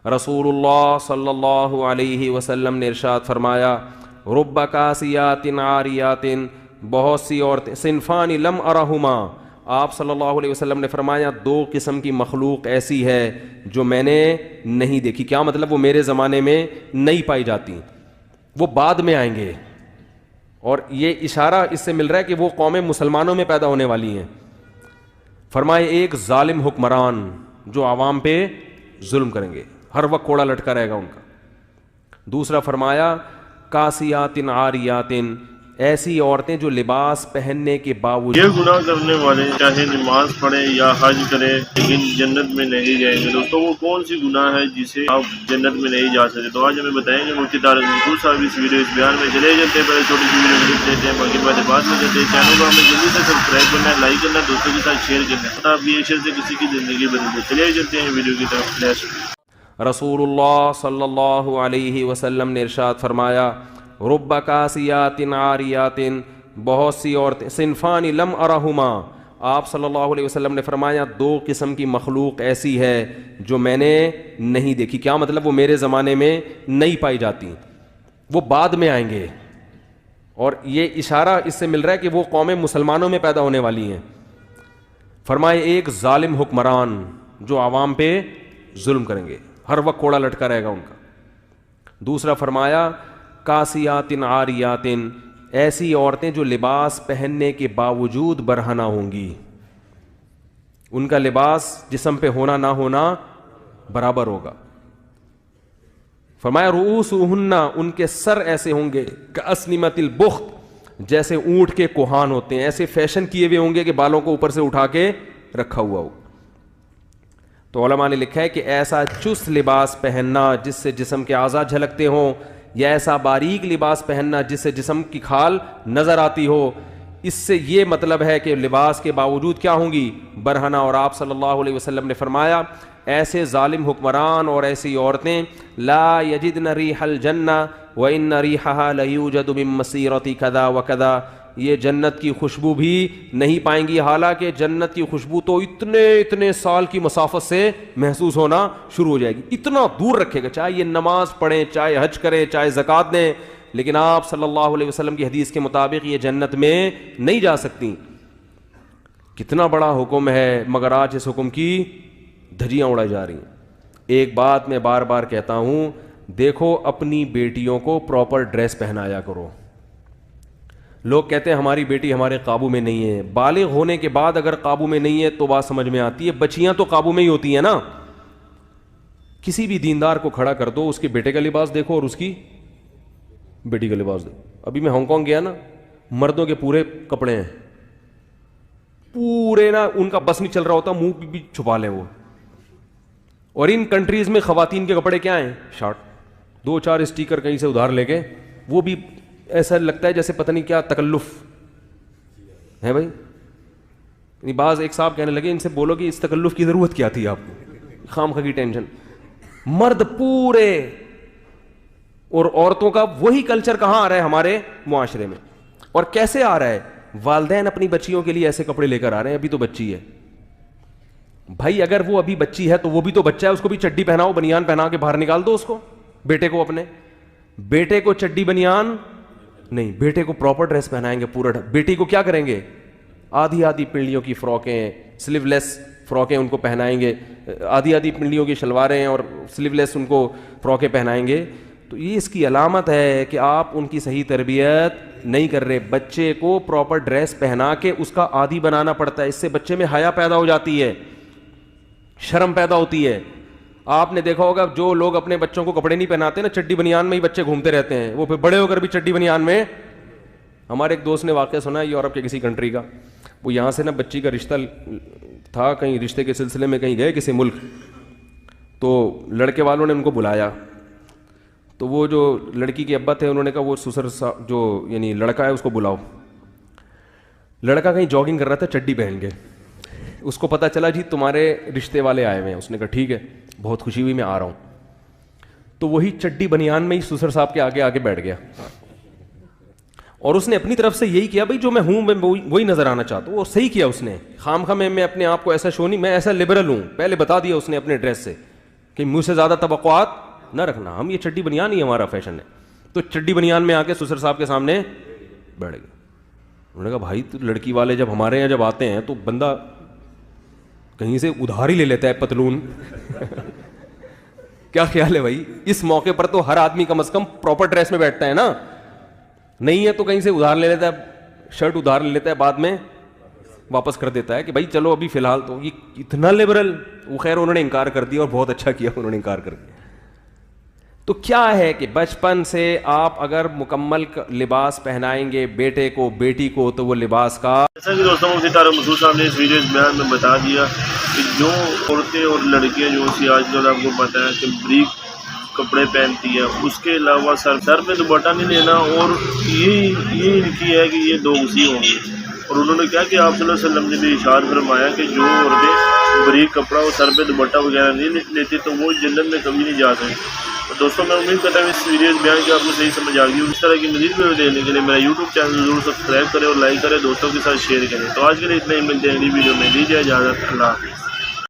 رسول اللہ صلی اللہ علیہ وسلم نے ارشاد فرمایا رب کاسیات عاریات، بہت سی عورتیں، صنفان لم ارہما، آپ صلی اللہ علیہ وسلم نے فرمایا دو قسم کی مخلوق ایسی ہے جو میں نے نہیں دیکھی. کیا مطلب؟ وہ میرے زمانے میں نہیں پائی جاتی، وہ بعد میں آئیں گے. اور یہ اشارہ اس سے مل رہا ہے کہ وہ قومیں مسلمانوں میں پیدا ہونے والی ہیں. فرمائے ایک ظالم حکمران جو عوام پہ ظلم کریں گے، ہر وقت کوڑا لٹکا رہے گا ان کا. دوسرا فرمایا کاسیات عاریات، ایسی عورتیں جو لباس پہننے کے باوجود، یہ گناہ کرنے والے چاہے نماز پڑھیں یا حج کریں لیکن جنت میں نہیں جائیں گے. دوستوں وہ کون سی گناہ ہے جسے آپ جنت میں نہیں جا سکتے؟ تو آج ہمیں بتائیں گے مفتی طارق منصور صاحب اس ویڈیو اس بیان میں. چلے جاتے ہیں پہلے چھوٹی سی ویڈیو دیکھ لیتے ہیں، باقی باتیں بعد میں کرتے ہیں. چینل کو ہمیں جلدی سے سبسکرائب کرنا ہے، لائک کرنا ہے، دوستوں کے ساتھ شیئر کرنا ہے. آپ یہ شیئر سے کسی کی زندگی بدل دے. چلے جاتے ہیں ویڈیو کی طرف. رسول اللہ صلی اللہ علیہ وسلم نے ارشاد فرمایا رب کاسیات عاریات، بہت سی عورتیں، صنفان لم ارہما، آپ صلی اللہ علیہ وسلم نے فرمایا دو قسم کی مخلوق ایسی ہے جو میں نے نہیں دیکھی. کیا مطلب؟ وہ میرے زمانے میں نہیں پائی جاتی، وہ بعد میں آئیں گے. اور یہ اشارہ اس سے مل رہا ہے کہ وہ قومیں مسلمانوں میں پیدا ہونے والی ہیں. فرمائے ایک ظالم حکمران جو عوام پہ ظلم کریں گے، ہر وقت کوڑا لٹکا رہے گا ان کا. دوسرا فرمایا کاسیات عاریات، ایسی عورتیں جو لباس پہننے کے باوجود برہنہ ہوں گی، ان کا لباس جسم پہ ہونا نہ ہونا برابر ہوگا. فرمایا رؤوسہن، ان کے سر ایسے ہوں گے کاسنمۃ البخت، جیسے اونٹ کے کوہان ہوتے ہیں، ایسے فیشن کیے ہوئے ہوں گے کہ بالوں کو اوپر سے اٹھا کے رکھا ہوا ہو. تو علماء نے لکھا ہے کہ ایسا چست لباس پہننا جس سے جسم کے اعضاء جھلکتے ہوں، یا ایسا باریک لباس پہننا جس سے جسم کی کھال نظر آتی ہو، اس سے یہ مطلب ہے کہ لباس کے باوجود کیا ہوں گی؟ برہنہ. اور آپ صلی اللہ علیہ وسلم نے فرمایا ایسے ظالم حکمران اور ایسی عورتیں لا یجدن ریح الجنہ وان ریحها لیوجد من مسیرۃ کذا وکذا، یہ جنت کی خوشبو بھی نہیں پائیں گی، حالانکہ جنت کی خوشبو تو اتنے سال کی مسافت سے محسوس ہونا شروع ہو جائے گی. اتنا دور رکھے گا، چاہے یہ نماز پڑھیں، چاہے حج کریں، چاہے زکوٰۃ دیں، لیکن آپ صلی اللہ علیہ وسلم کی حدیث کے مطابق یہ جنت میں نہیں جا سکتی. کتنا بڑا حکم ہے، مگر آج اس حکم کی دھجیاں اڑائی جا رہی ہیں. ایک بات میں بار بار کہتا ہوں، دیکھو اپنی بیٹیوں کو پراپر ڈریس پہنایا کرو. لوگ کہتے ہیں ہماری بیٹی ہمارے قابو میں نہیں ہے. بالغ ہونے کے بعد اگر قابو میں نہیں ہے تو بات سمجھ میں آتی ہے، بچیاں تو قابو میں ہی ہوتی ہیں نا. کسی بھی دیندار کو کھڑا کر دو، اس کے بیٹے کا لباس دیکھو اور اس کی بیٹی کا لباس دیکھو. ابھی میں ہانگ کانگ گیا نا، مردوں کے پورے کپڑے ہیں، پورے نا، ان کا بس نہیں چل رہا ہوتا، منہ بھی چھپا لیں وہ. اور ان کنٹریز میں خواتین کے کپڑے کیا ہیں؟ شارٹ، 2-4 اسٹیکر کہیں سے ادھار لے کے، وہ بھی ایسا لگتا ہے جیسے پتہ نہیں کیا تکلف ہے بھائی. یعنی بعض ایک صاحب کہنے لگے ان سے بولو کہ اس تکلف کی ضرورت کیا تھی آپ کو، خام خواہ کی ٹینشن. مرد پورے، اور عورتوں کا وہی کلچر کہاں آ رہا ہے ہمارے معاشرے میں؟ اور کیسے آ رہا ہے؟ والدین اپنی بچیوں کے لیے ایسے کپڑے لے کر آ رہے ہیں. ابھی تو بچی ہے بھائی، اگر وہ ابھی بچی ہے تو وہ بھی تو بچہ ہے، اس کو بھی چڈی پہناؤ، بنیان پہنا کے باہر نکال دو اس کو. بیٹے کو، اپنے بیٹے کو چڈی بنیان نہیں، بیٹے کو پراپر ڈریس پہنائیں گے پورا. بیٹی کو کیا کریں گے؟ آدھی پنڈلیوں کی فراکیں، سلیو لیس فراکیں ان کو پہنائیں گے، آدھی پنڈلیوں کی شلواریں اور سلیو لیس ان کو فراکیں پہنائیں گے. تو یہ اس کی علامت ہے کہ آپ ان کی صحیح تربیت نہیں کر رہے. بچے کو پراپر ڈریس پہنا کے اس کا عادی بنانا پڑتا ہے. اس سے بچے میں حیا پیدا ہو جاتی ہے، شرم پیدا ہوتی ہے. آپ نے دیکھا ہوگا جو لوگ اپنے بچوں کو کپڑے نہیں پہناتے نا، چڈی بنیان میں ہی بچے گھومتے رہتے ہیں، وہ پھر بڑے ہو کر بھی چڈی بنیان میں. ہمارے ایک دوست نے واقعہ سنا ہے یورپ کے کسی کنٹری کا. وہ یہاں سے نا بچی کا رشتہ تھا، کہیں رشتے کے سلسلے میں کہیں گئے کسی ملک، تو لڑکے والوں نے ان کو بلایا. تو وہ جو لڑکی کے ابا تھے انہوں نے کہا وہ سسر جو یعنی لڑکا ہے اس کو بلاؤ. لڑکا کہیں جاگنگ کر رہا تھا چڈی پہن کے. اس کو پتہ چلا جی تمہارے رشتے والے آئے ہوئے ہیں. اس نے کہا ٹھیک ہے، بہت خوشی ہوئی، میں آ رہا ہوں. تو وہی چڈی بنیان میں ہی سسر صاحب کے آگے بیٹھ گیا، اور اس نے اپنی طرف سے یہی کیا، بھائی جو میں ہوں میں وہی نظر آنا چاہتا ہوں. وہ صحیح کیا اس نے. خام خواہ میں اپنے آپ کو ایسا شو نہیں، میں ایسا لبرل ہوں، پہلے بتا دیا اس نے اپنے ڈریس سے. کہ مجھ سے زیادہ توقعات نہ رکھنا. ہم یہ چڈی بنیان ہی ہمارا فیشن ہے. تو چڈی بنیان میں آ کے سسر صاحب کے سامنے بیٹھ گئے. انہوں نے کہا بھائی تو لڑکی والے جب ہمارے یہاں جب آتے ہیں تو بندہ کہیں سے ادھار ہی لے لیتا ہے پتلون. کیا خیال ہے بھائی؟ اس موقع پر تو ہر آدمی کم از کم پراپر ڈریس میں بیٹھتا ہے نا, نہیں ہے تو کہیں سے ادھار لے لیتا ہے, شرٹ ادھار لے لیتا ہے, بعد میں واپس کر دیتا ہے کہ بھائی چلو ابھی فی الحال. تو یہ اتنا لبرل. وہ خیر انہوں نے انکار کر دیا اور بہت اچھا کیا انہوں نے انکار کر دیا. تو کیا ہے کہ بچپن سے آپ اگر مکمل لباس پہنائیں گے بیٹے کو بیٹی کو تو وہ لباس کا, جیسا کہ دوستوں مفتی طارق مسعود صاحب نے اس ویڈیو اس بیان میں بتا دیا کہ جو عورتیں اور لڑکیاں جو سی آج کل آپ کو پتہ ہے کہ بریک کپڑے پہنتی ہے, اس کے علاوہ سر پہ دوپٹہ نہیں لینا, اور یہ ان کی ہے کہ یہ دو اسی ہوں گے. اور انہوں نے کیا کہ آپ صلی اللہ علیہ وسلم نے بھی ارشاد فرمایا کہ جو عورتیں بریک کپڑا اور سر پہ دوپٹہ وغیرہ نہیں لیتی تو وہ جنت میں کبھی نہیں جا سکتی. دوستوں میں امید کرتا ہوں اس ویڈیو بیان کی آپ کو صحیح سمجھ آ گئی. اس طرح کی مزید ویڈیو دیکھنے کے لیے میرا یوٹیوب چینل ضرور سبسکرائب کریں اور لائک کریں, دوستوں کے ساتھ شیئر کریں. تو آج کے لیے اتنا ہی, ملتے ہیں اگلی ویڈیو میں. دیجیے اجازت, اللہ حافظ.